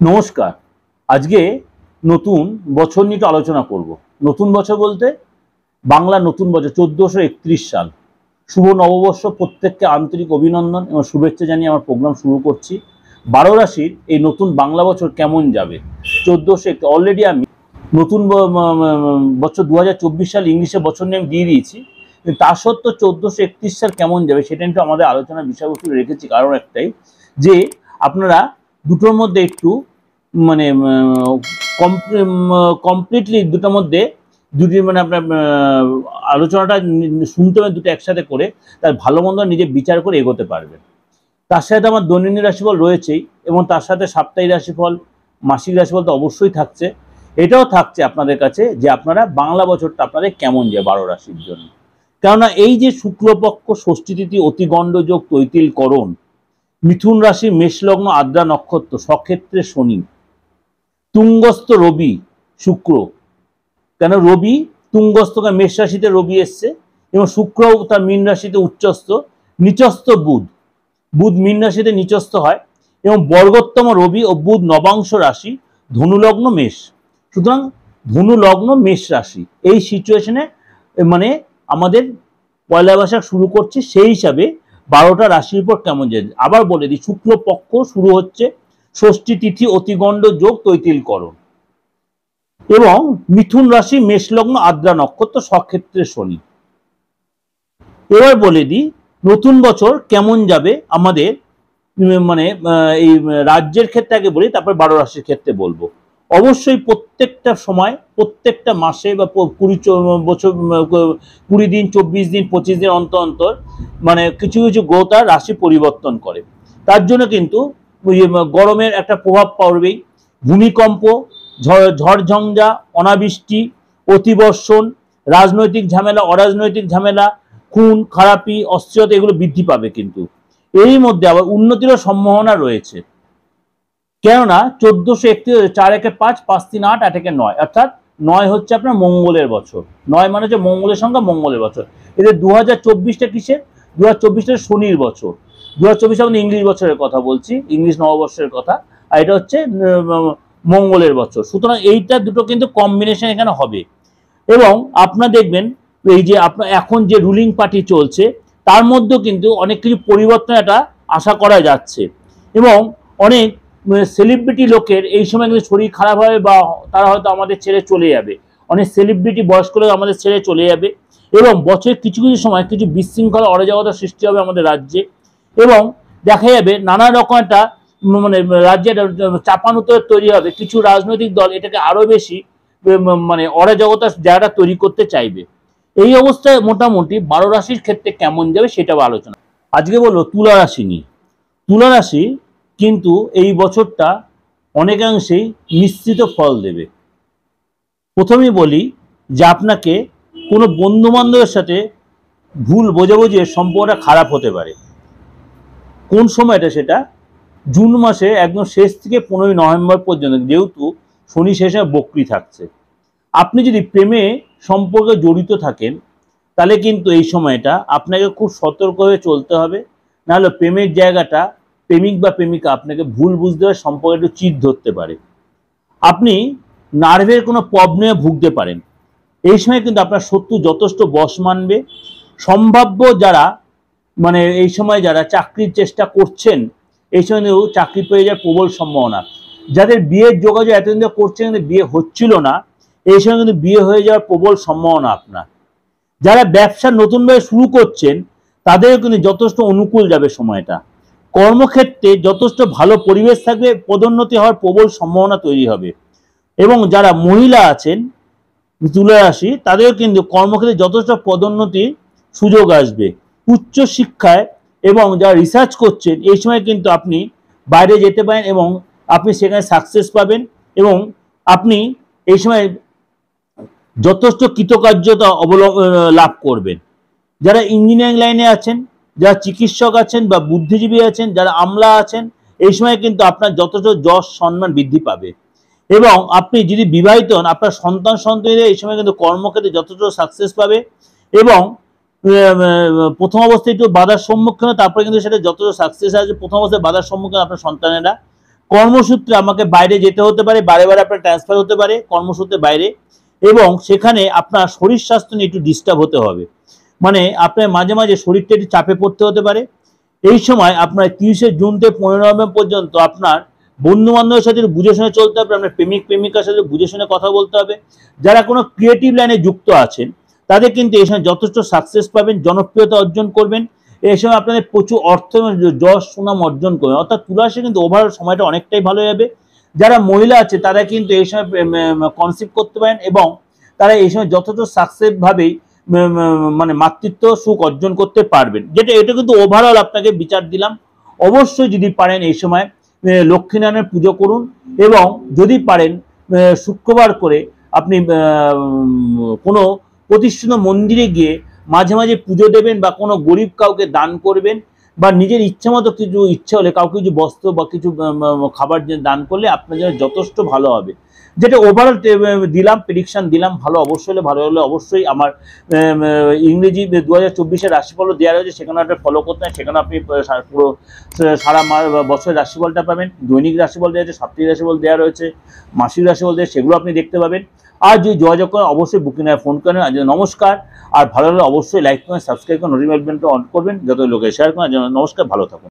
নমস্কার। আজকে নতুন বছর নিয়ে একটু আলোচনা করব। নতুন বছর বলতে বাংলা নতুন বছর 1431 সাল। শুভ নববর্ষ, প্রত্যেককে আন্তরিক অভিনন্দন এবং শুভেচ্ছা জানিয়ে আমার প্রোগ্রাম শুরু করছি। 12 রাশির এই নতুন বাংলা বছর কেমন যাবে 1401, অলরেডি আমি নতুন বছর 2024 সাল ইংলিশে বছর নিয়ে আমি দিয়ে দিয়েছি, কিন্তু তা সত্ত্বেও 1431 সাল কেমন যাবে সেটা একটু আমাদের আলোচনার বিষয়বস্তু রেখেছি। কারণ একটাই যে আপনারা দুটোর মধ্যে একটু মানে কমপ্লিটলি দুটোর মধ্যে দুটি মানে আপনার আলোচনাটা শুনতে হবে দুটো একসাথে করে, তার ভালো মন্দ নিজে বিচার করে এগোতে পারবেন। তার সাথে আমার দৈনন্দিন রাশিফল রয়েছেই, এবং তার সাথে সাপ্তাহিক রাশিফল, মাসিক রাশিফল তো অবশ্যই থাকছে। এটাও থাকছে আপনাদের কাছে যে আপনারা বাংলা বছরটা আপনাদের কেমন যায় 12 রাশির জন্য। কেননা এই যে শুক্লপক্ষ ষষ্ঠী তিথি অতিগণ্ডযোগ তৈতিল করণ, মিথুন রাশি মেষলগ্ন আদ্রা নক্ষত্র, স্বক্ষেত্রে শনি, তুঙ্গস্থ রবি শুক্র, কেন রবি তুঙ্গস্থ মেষ রাশিতে রবি এসছে, এবং শুক্র তার মীন রাশিতে উচ্চস্থ, নিচস্থ বুধ, বুধ মীন রাশিতে নিচস্থ হয়, এবং বর্গোত্তম রবি ও বুধ নবাংশ রাশি ধনুলগ্ন মেষ। সুতরাং ধনুলগ্ন মেষ রাশি এই সিচুয়েশনে মানে আমাদের পয়লা বৈশাখ শুরু করছি, সেই হিসাবে 12টা রাশির উপর কেমন যায় আবার বলে দিই। শুক্লপক্ষ শুরু হচ্ছে, ষষ্ঠী তিথি অতিগণ্ড যোগ তৈতিল করণ, এবং মিথুন রাশি মেষলগ্ন আদ্রা নক্ষত্র, স্বক্ষেত্রে শনি। এবার বলে দিই নতুন বছর কেমন যাবে আমাদের মানে এই রাজ্যের ক্ষেত্রে আগে বলি, তারপর 12 রাশির ক্ষেত্রে বলবো। অবশ্যই প্রত্যেকটা সময়, প্রত্যেকটা মাসে বা 20 দিন, 24 দিন, 25 দিন অন্তর অন্তর মানে কিছু কিছু গ্রহ তার রাশি পরিবর্তন করে। তার জন্য কিন্তু গরমের একটা প্রভাব পড়বেই। ভূমিকম্প, ঝড়ঝঞ্ঝা, অনাবৃষ্টি, অতিবর্ষণ, রাজনৈতিক ঝামেলা, অরাজনৈতিক ঝামেলা, খুন খারাপি, অস্থিরতা এগুলো বৃদ্ধি পাবে। কিন্তু এর মধ্যে আবার উন্নতিরও সম্ভাবনা রয়েছে। কেননা 1431, 4 একে 5, 5 3 8, 8 একে 9, অর্থাৎ 9 হচ্ছে আপনার মঙ্গলের বছর। 9 মানে হচ্ছে মঙ্গলের সংখ্যা, মঙ্গলের বছর। এদের 2024টা কিসের? 2024টা শনির বছর। 2024 আমরা ইংলিশ বছরের কথা বলছি, ইংলিশ নববর্ষের কথা, আর এটা হচ্ছে মঙ্গলের বছর। সুতরাং এইটা দুটো কিন্তু কম্বিনেশন এখানে হবে। এবং আপনারা দেখবেন এই যে আপনার এখন যে রুলিং পার্টি চলছে তার মধ্যেও কিন্তু অনেক কিছু পরিবর্তন এটা আশা করা যাচ্ছে, এবং অনেক সেলিব্রিটি লোকের এই সময় কিন্তু শরীর খারাপ হবে বা তারা হয়তো আমাদের ছেড়ে চলে যাবে। অনেক সেলিব্রিটি বয়স্ক লোক আমাদের ছেড়ে চলে যাবে, এবং বছরের কিছু কিছু সময় কিছু বিশৃঙ্খলা অরাজকতার সৃষ্টি হবে আমাদের রাজ্যে, এবং দেখা যাবে নানা রকম একটা মানে রাজ্যে চাপানুতর তৈরি হবে। কিছু রাজনৈতিক দল এটাকে আরো বেশি মানে অরাজকতার জায়গাটা তৈরি করতে চাইবে। এই অবস্থায় মোটামুটি 12 রাশির ক্ষেত্রে কেমন যাবে সেটাও আলোচনা। আজকে বলবো তুলা রাশি নিয়ে। তুলা রাশি কিন্তু এই বছরটা অনেকাংশেই মিশ্রিত ফল দেবে। প্রথমেই বলি যে আপনাকে কোনো বন্ধু বান্ধবের সাথে ভুল বোঝাবুঝি সম্পর্কটা খারাপ হতে পারে। কোন সময়টা? সেটা জুন মাসে একদম শেষ থেকে 15 নভেম্বর পর্যন্ত, যেহেতু শনি শেষে বক্রী থাকছে। আপনি যদি প্রেমে সম্পর্কে জড়িত থাকেন তাহলে কিন্তু এই সময়টা আপনাকে খুব সতর্ক হয়ে চলতে হবে, নাহলে প্রেমের জায়গাটা প্রেমিক বা প্রেমিকা আপনাকে ভুল বুঝতে পারে, সম্পর্কে একটু চিট ধরতে পারে। আপনি নার্ভের কোনো প্রবলেমে ভুগতে পারেন। এই সময় কিন্তু আপনার শত্রু যথেষ্ট বশ মানবে। সম্ভাব্য যারা মানে এই সময় যারা চাকরির চেষ্টা করছেন, এই সময় কিন্তু চাকরি পেয়ে যাওয়ার প্রবল সম্ভাবনা। যাদের বিয়ের যোগাযোগ এতদিন ধরে করছেন কিন্তু বিয়ে হচ্ছিল না, এই সময় কিন্তু বিয়ে হয়ে যাওয়ার প্রবল সম্ভাবনা আপনার। যারা ব্যবসা নতুনভাবে শুরু করছেন তাদেরও কিন্তু যথেষ্ট অনুকূল যাবে সময়টা। কর্মক্ষেত্রে যথেষ্ট ভালো পরিবেশ থাকবে, পদোন্নতি হওয়ার প্রবল সম্ভাবনা তৈরি হবে। এবং যারা মহিলা আছেন তুলা রাশি, তাদেরও কিন্তু কর্মক্ষেত্রে যথেষ্ট পদোন্নতির সুযোগ আসবে। উচ্চ শিক্ষায় এবং যারা রিসার্চ করছেন এই সময় কিন্তু আপনি বাইরে যেতে পারেন, এবং আপনি সেখানে সাকসেস পাবেন, এবং আপনি এই সময় যথেষ্ট কৃতকার্যতা লাভ করবেন। যারা ইঞ্জিনিয়ারিং লাইনে আছেন, যারা চিকিৎসক আছেন বা বুদ্ধিজীবী আছেন, যারা আমলা আছেন, এই সময় কিন্তু আপনার যথেষ্ট যশ সম্মান বৃদ্ধি পাবে। এবং আপনি যদি বিবাহিত হন, আপনার সন্তান সন্ততিরা এই সময় কিন্তু কর্মক্ষেত্রে যথেষ্ট সাকসেস পাবে। এবং প্রথম অবস্থায় একটু বাধার সম্মুখীন, তারপরে কিন্তু সেটা যথেষ্ট সাকসেস আসবে। প্রথম অবস্থায় বাধার সম্মুখীন আপনার সন্তানেরা, কর্মসূত্রে আমাকে বাইরে যেতে হতে পারে, বারে বারে আপনার ট্রান্সফার হতে পারে কর্মসূত্রে বাইরে, এবং সেখানে আপনার শরীর স্বাস্থ্য নিয়ে একটু ডিস্টার্ব হতে হবে, মানে আপনার মাঝে মাঝে শরীরটা একটু চাপে পড়তে হতে পারে। এই সময় আপনার 30শে জুন থেকে 15 নভেম্বর পর্যন্ত আপনার বন্ধু বান্ধবের সাথে বুঝে শুনে চলতে হবে, আপনার প্রেমিক প্রেমিকার সাথে বুঝে শুনে কথা বলতে হবে। যারা কোনো ক্রিয়েটিভ লাইনে যুক্ত আছেন তাদের কিন্তু এই সময় যথেষ্ট সাকসেস পাবেন, জনপ্রিয়তা অর্জন করবেন। এই সময় আপনাদের প্রচুর অর্থ এবং যশ সুনাম অর্জন করবেন, অর্থাৎ তুলা রাশি কিন্তু ওভারঅল সময়টা অনেকটাই ভালো যাবে। যারা মহিলা আছে তারা কিন্তু এই সময় কনসিভ করতে পারেন এবং তারা এই সময় যথেষ্ট সাকসেস ভাবেই মানে মাতৃত্ব সুখ অর্জন করতে পারবেন, যেটা এটা কিন্তু ওভারঅল আপনাকে বিচার দিলাম। অবশ্যই যদি পারেন এই সময় লক্ষ্মীনারায়ণের পুজো করুন, এবং যদি পারেন শুক্রবার করে আপনি কোনো প্রতিষ্ঠিত মন্দিরে গিয়ে মাঝে মাঝে পুজো দেবেন বা কোনো গরিব কাউকে দান করবেন, বা নিজের ইচ্ছা মতো কিছু ইচ্ছা হলে কাউকে কিছু বস্ত্র বা কিছু খাবার দান করলে আপনার জন্য যথেষ্ট ভালো হবে। যেটা ওভারঅল দিলাম, প্রেডিকশন দিলাম। ভালো অবশ্যই হলে, ভালো হলে অবশ্যই আমার ইংরেজি 2024-এর রাশিফলও দেওয়া রয়েছে, সেখানে একটা ফলো করতে হয়, সেখানে আপনি পুরো সারা বছরের রাশিফলটা পাবেন। দৈনিক রাশিফল দেওয়া আছে, সাপ্তাহিক রাশিফল দেওয়া রয়েছে, মাসিক রাশিফল দেওয়া, সেগুলো আপনি দেখতে পাবেন। আর যদি যোগাযোগ করেন অবশ্যই বুকিং ফোন করেন। নমস্কার। আর ভালো হলে অবশ্যই লাইক করেন, সাবস্ক্রাইব করেন, নোটিফিকেশন বেলটা অন করবেন, যত লোকে শেয়ার করেন। নমস্কার, ভালো থাকুন।